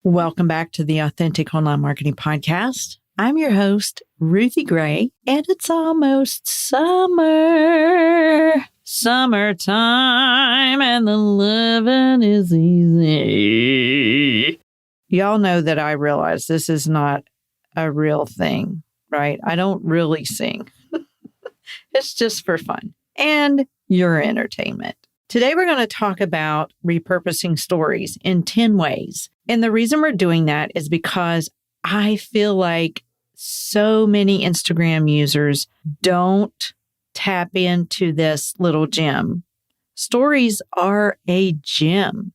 Welcome back to the Authentic Online Marketing Podcast. I'm your host, Ruthie Gray, and it's almost summer. Summertime, and the living is easy. Y'all know that I realize this is not a real thing, right? I don't really sing. It's just for fun and your entertainment. Today, we're going to talk about repurposing stories in 10 ways. And the reason we're doing that is because I feel like so many Instagram users don't tap into this little gem. Stories are a gem.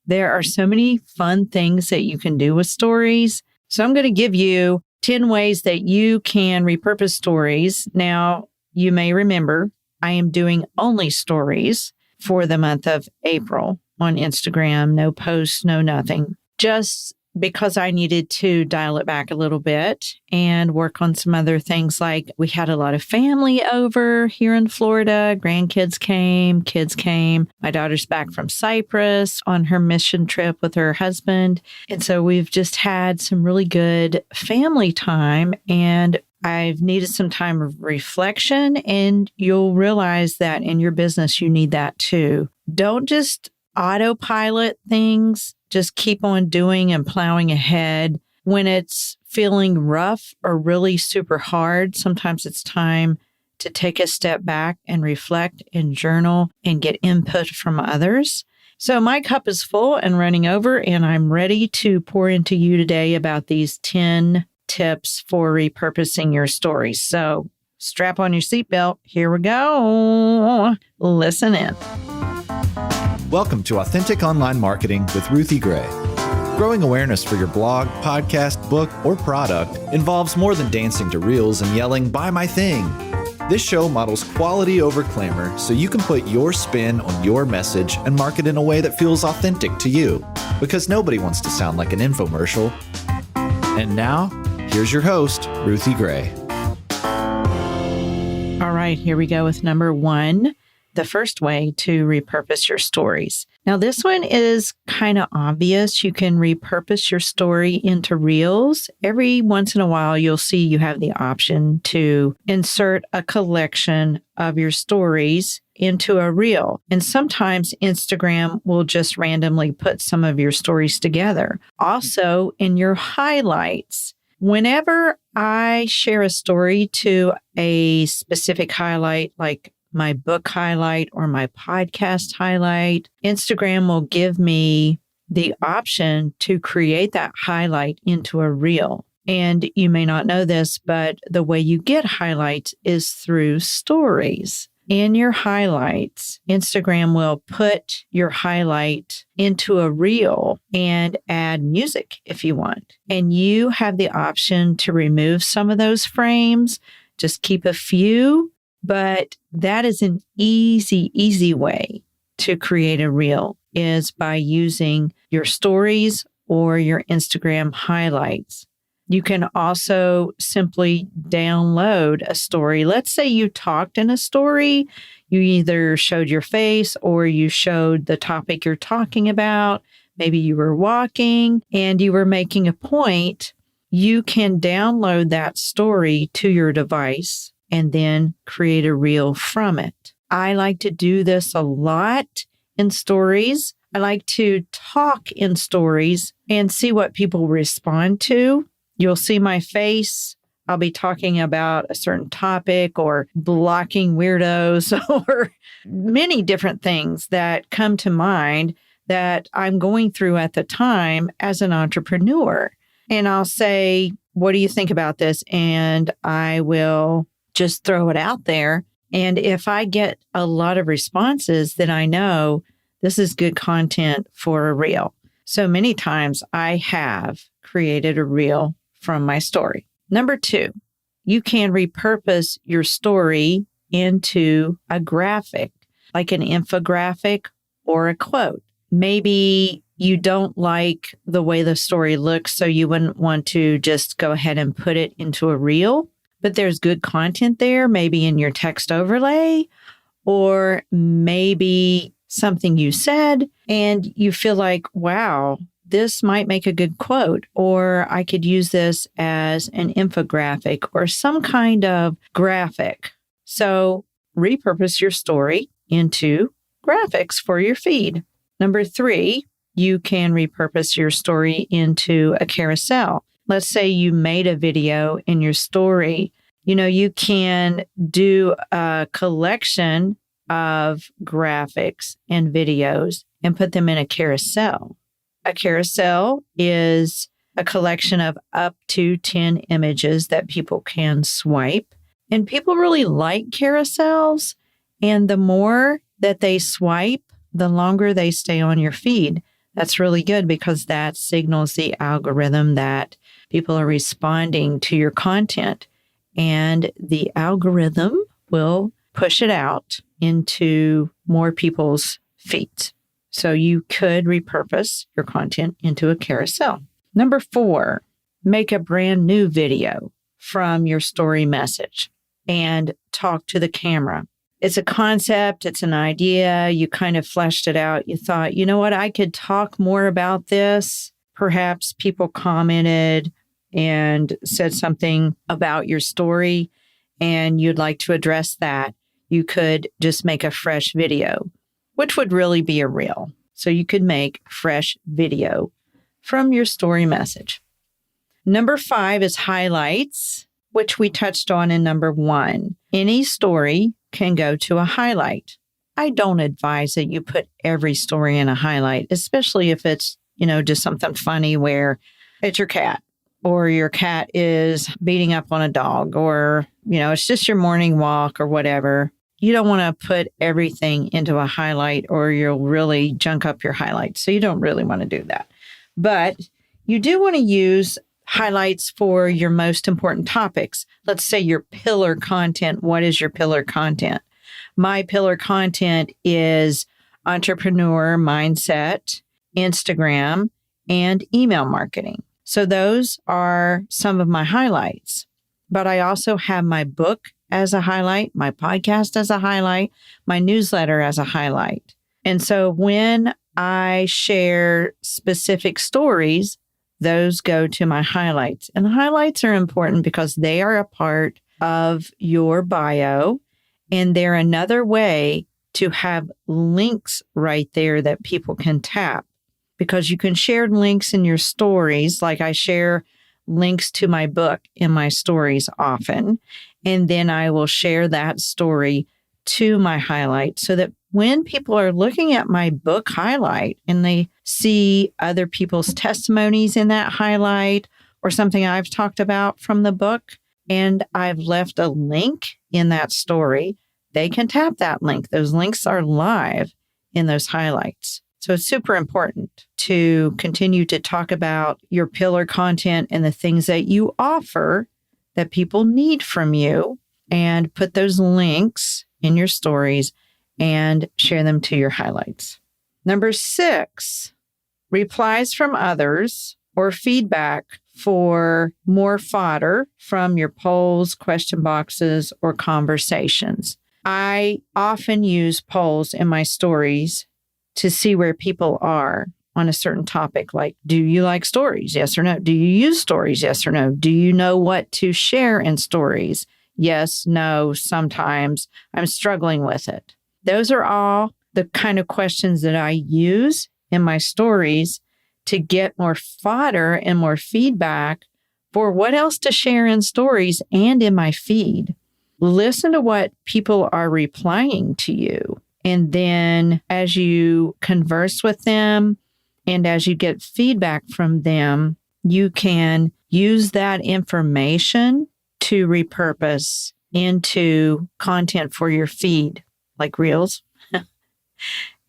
There are so many fun things that you can do with stories. So I'm going to give you 10 ways that you can repurpose stories. Now, you may remember I am doing only stories for the month of April on Instagram. No posts, no nothing. Just because I needed to dial it back a little bit and work on some other things, like we had a lot of family over here in Florida. Grandkids came, kids came. My daughter's back from Cyprus on her mission trip with her husband. And so we've just had some really good family time, and I've needed some time of reflection, and you'll realize that in your business, you need that too. Don't just autopilot things. Just keep on doing and plowing ahead. When it's feeling rough or really super hard, sometimes it's time to take a step back and reflect and journal and get input from others. So my cup is full and running over, and I'm ready to pour into you today about these 10 tips for repurposing your stories. So strap on your seatbelt. Here we go. Listen in. Welcome to Authentic Online Marketing with Ruthie Gray. Growing awareness for your blog, podcast, book, or product involves more than dancing to reels and yelling, "Buy my thing." This show models quality over clamor so you can put your spin on your message and market in a way that feels authentic to you, because nobody wants to sound like an infomercial. And now, here's your host, Ruthie Gray. All right, here we go with number 1. The first way to repurpose your stories. Now, this one is kind of obvious. You can repurpose your story into reels. Every once in a while, you'll see you have the option to insert a collection of your stories into a reel. And sometimes Instagram will just randomly put some of your stories together. Also, in your highlights. Whenever I share a story to a specific highlight, like my book highlight or my podcast highlight, Instagram will give me the option to create that highlight into a reel. And you may not know this, but the way you get highlights is through stories. In your highlights, Instagram will put your highlight into a reel and add music if you want. And you have the option to remove some of those frames, just keep a few. But that is an easy way to create a reel, is by using your stories or your Instagram highlights. You can also simply download a story. Let's say you talked in a story. You either showed your face or you showed the topic you're talking about. Maybe you were walking and you were making a point. You can download that story to your device and then create a reel from it. I like to do this a lot in stories. I like to talk in stories and see what people respond to. You'll see my face. I'll be talking about a certain topic or blocking weirdos or many different things that come to mind that I'm going through at the time as an entrepreneur. And I'll say, what do you think about this? And I will just throw it out there. And if I get a lot of responses, then I know this is good content for a reel. So many times I have created a reel from my story. Number 2, you can repurpose your story into a graphic, like an infographic or a quote. Maybe you don't like the way the story looks, so you wouldn't want to just go ahead and put it into a reel. But there's good content there, maybe in your text overlay, or maybe something you said and you feel like, wow, this might make a good quote, or I could use this as an infographic or some kind of graphic. So repurpose your story into graphics for your feed. Number 3, you can repurpose your story into a carousel. Let's say you made a video in your story. You can do a collection of graphics and videos and put them in a carousel. A carousel is a collection of up to 10 images that people can swipe. And people really like carousels. And the more that they swipe, the longer they stay on your feed. That's really good because that signals the algorithm that people are responding to your content. And the algorithm will push it out into more people's feeds. So you could repurpose your content into a carousel. Number 4, make a brand new video from your story message and talk to the camera. It's a concept. It's an idea. You kind of fleshed it out. You thought, you know what? I could talk more about this. Perhaps people commented and said something about your story and you'd like to address that. You could just make a fresh video, which would really be a reel. So you could make fresh video from your story message. Number 5 is highlights, which we touched on in number 1. Any story can go to a highlight. I don't advise that you put every story in a highlight, especially if it's, just something funny where it's your cat or your cat is beating up on a dog or, it's just your morning walk or whatever. You don't want to put everything into a highlight or you'll really junk up your highlights. So you don't really want to do that. But you do want to use highlights for your most important topics. Let's say your pillar content. What is your pillar content? My pillar content is entrepreneur mindset, Instagram, and email marketing. So those are some of my highlights. But I also have my book as a highlight, my podcast as a highlight, my newsletter as a highlight. And so when I share specific stories, those go to my highlights. And the highlights are important because they are a part of your bio, and they're another way to have links right there that people can tap. Because you can share links in your stories, like I share links to my book in my stories often. And then I will share that story to my highlight so that when people are looking at my book highlight and they see other people's testimonies in that highlight or something I've talked about from the book, and I've left a link in that story, they can tap that link. Those links are live in those highlights. So it's super important to continue to talk about your pillar content and the things that you offer that people need from you and put those links in your stories and share them to your highlights. Number 6, replies from others or feedback for more fodder from your polls, question boxes, or conversations. I often use polls in my stories to see where people are on a certain topic, like, do you like stories? Yes or no? Do you use stories? Yes or no? Do you know what to share in stories? Yes, no, sometimes. I'm struggling with it. Those are all the kind of questions that I use in my stories to get more fodder and more feedback for what else to share in stories and in my feed. Listen to what people are replying to you. And then as you converse with them and as you get feedback from them, you can use that information to repurpose into content for your feed, like reels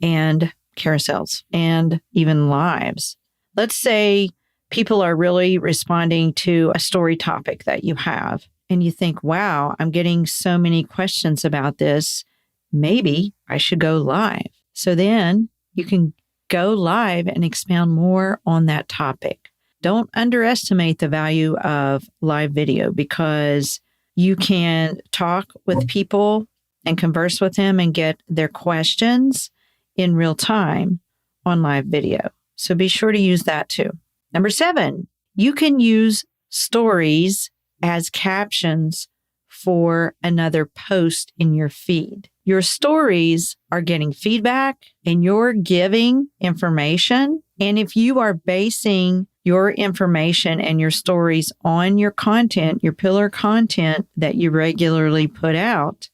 and carousels and even lives. Let's say people are really responding to a story topic that you have, and you think, wow, I'm getting so many questions about this. Maybe I should go live. So then you can go live and expound more on that topic. Don't underestimate the value of live video because you can talk with people and converse with them and get their questions in real time on live video. So be sure to use that too. Number 7, you can use stories as captions for another post in your feed. Your stories are getting feedback and you're giving information. And if you are basing your information and your stories on your content, your pillar content that you regularly put out,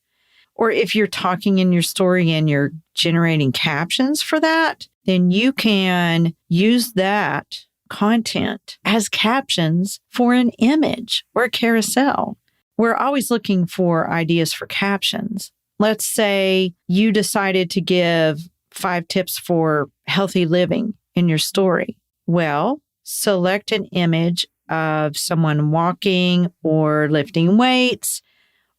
or if you're talking in your story and you're generating captions for that, then you can use that content as captions for an image or a carousel. We're always looking for ideas for captions. Let's say you decided to give 5 tips for healthy living in your story. Well, select an image of someone walking or lifting weights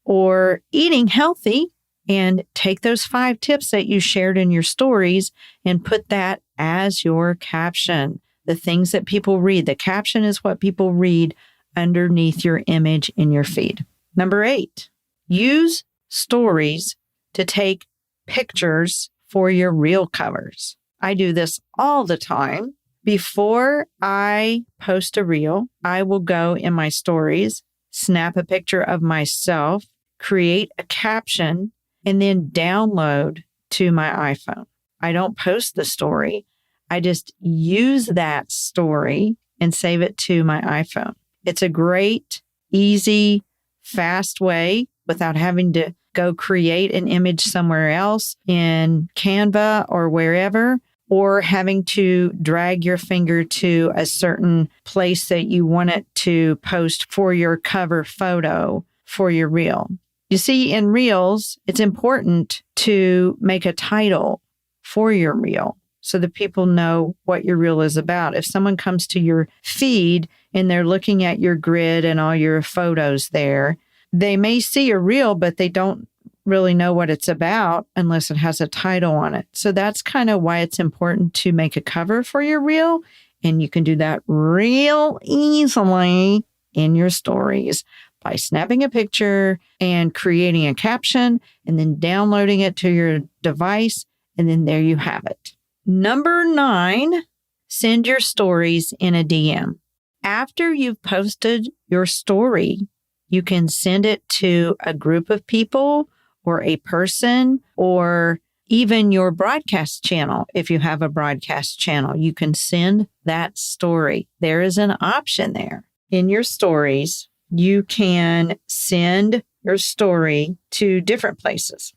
or eating healthy and take those 5 tips that you shared in your stories and put that as your caption. The things that people read. The caption is what people read underneath your image in your feed. Number 8, use stories to take pictures for your reel covers. I do this all the time. Before I post a reel, I will go in my stories, snap a picture of myself, create a caption, and then download to my iPhone. I don't post the story. I just use that story and save it to my iPhone. It's a great, easy, fast way without having to go create an image somewhere else in Canva or wherever, or having to drag your finger to a certain place that you want it to post for your cover photo for your reel. You see, in reels, it's important to make a title for your reel so that people know what your reel is about. If someone comes to your feed and they're looking at your grid and all your photos there, they may see a reel, but they don't really know what it's about unless it has a title on it. So that's kind of why it's important to make a cover for your reel. And you can do that real easily in your stories by snapping a picture and creating a caption and then downloading it to your device. And then there you have it. Number 9, send your stories in a DM. After you've posted your story, you can send it to a group of people or a person or even your broadcast channel. If you have a broadcast channel, you can send that story. There is an option there. In your stories, you can send your story to different places.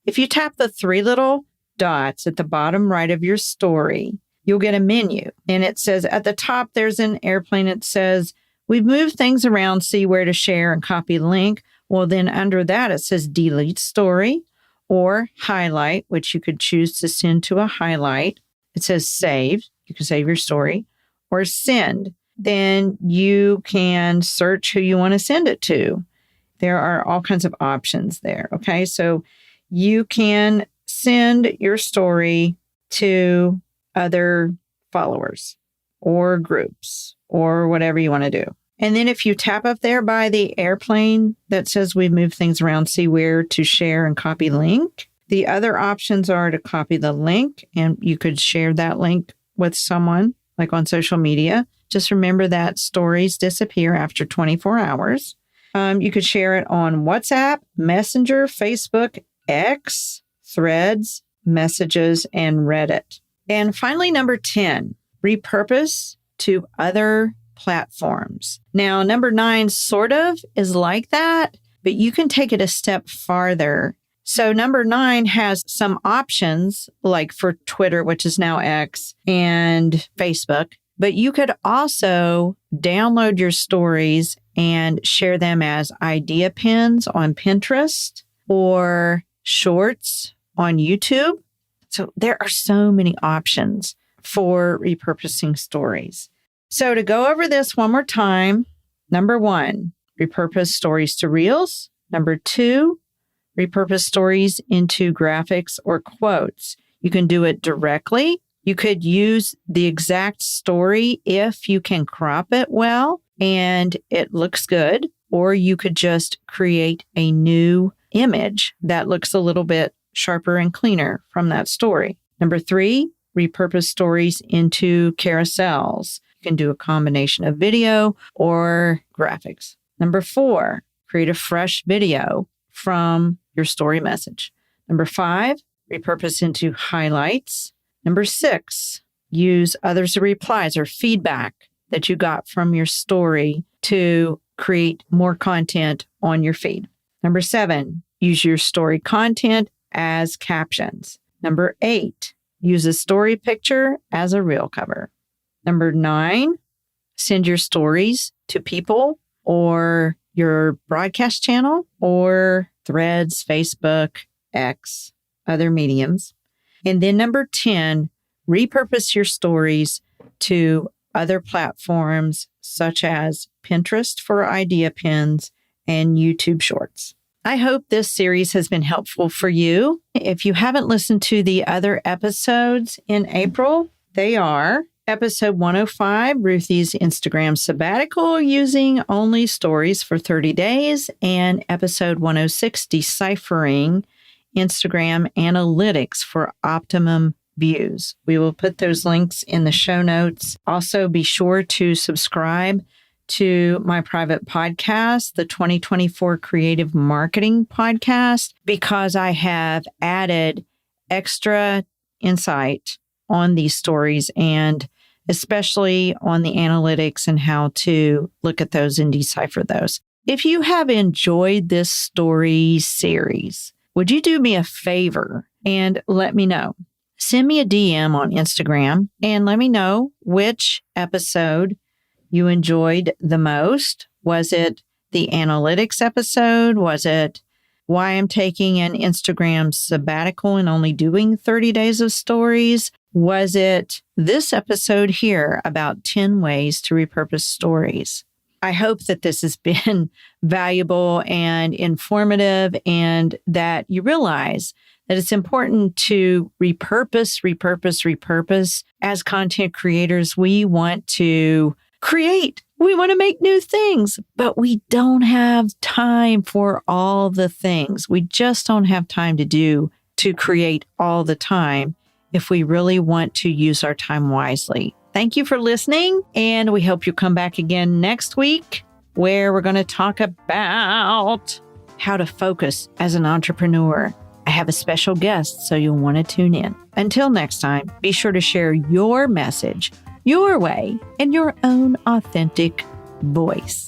If you tap the 3 little dots at the bottom right of your story, you'll get a menu. And it says at the top, there's an airplane. It says, we've moved things around, see where to share and copy link. Well, then under that, it says delete story or highlight, which you could choose to send to a highlight. It says save. You can save your story or send. Then you can search who you want to send it to. There are all kinds of options there. Okay. So you can send your story to other followers or groups or whatever you want to do. And then if you tap up there by the airplane that says we've moved things around, see where to share and copy link. The other options are to copy the link, and you could share that link with someone like on social media. Just remember that stories disappear after 24 hours. You could share it on WhatsApp, Messenger, Facebook, X, Threads, Messages, and Reddit. And finally, number 10, repurpose to other platforms. Now, number 9 sort of is like that, but you can take it a step farther. So number 9 has some options like for Twitter, which is now X, and Facebook, but you could also download your stories and share them as idea pins on Pinterest or shorts on YouTube. So there are so many options for repurposing stories. So to go over this one more time, number 1, repurpose stories to reels. Number 2, repurpose stories into graphics or quotes. You can do it directly. You could use the exact story if you can crop it well and it looks good, or you could just create a new image that looks a little bit sharper and cleaner from that story. Number 3, repurpose stories into carousels. You can do a combination of video or graphics. Number 4, create a fresh video from your story message. Number 5, repurpose into highlights. Number 6, use others' replies or feedback that you got from your story to create more content on your feed. Number 7, use your story content as captions. Number 8, use a story picture as a reel cover. Number 9, send your stories to people or your broadcast channel or Threads, Facebook, X, other mediums. And then number 10, repurpose your stories to other platforms such as Pinterest for idea pins and YouTube Shorts. I hope this series has been helpful for you. If you haven't listened to the other episodes in April, they are episode 105, Ruthie's Instagram sabbatical using only stories for 30 days, and episode 106, deciphering Instagram analytics for optimum views. We will put those links in the show notes. Also, be sure to subscribe to my private podcast, the 2024 Creative Marketing Podcast, because I have added extra insight on these stories and especially on the analytics and how to look at those and decipher those. If you have enjoyed this story series, would you do me a favor and let me know? Send me a DM on Instagram and let me know which episode you enjoyed the most. Was it the analytics episode? Was it why I'm taking an Instagram sabbatical and only doing 30 days of stories? Was it this episode here about 10 ways to repurpose stories? I hope that this has been valuable and informative and that you realize that it's important to repurpose. As content creators, we want to create. We want to make new things, but we don't have time for all the things. We just don't have time to create all the time if we really want to use our time wisely. Thank you for listening, and we hope you come back again next week where we're going to talk about how to focus as an entrepreneur. I have a special guest, so you'll want to tune in. Until next time, be sure to share your message, your way, and your own authentic voice.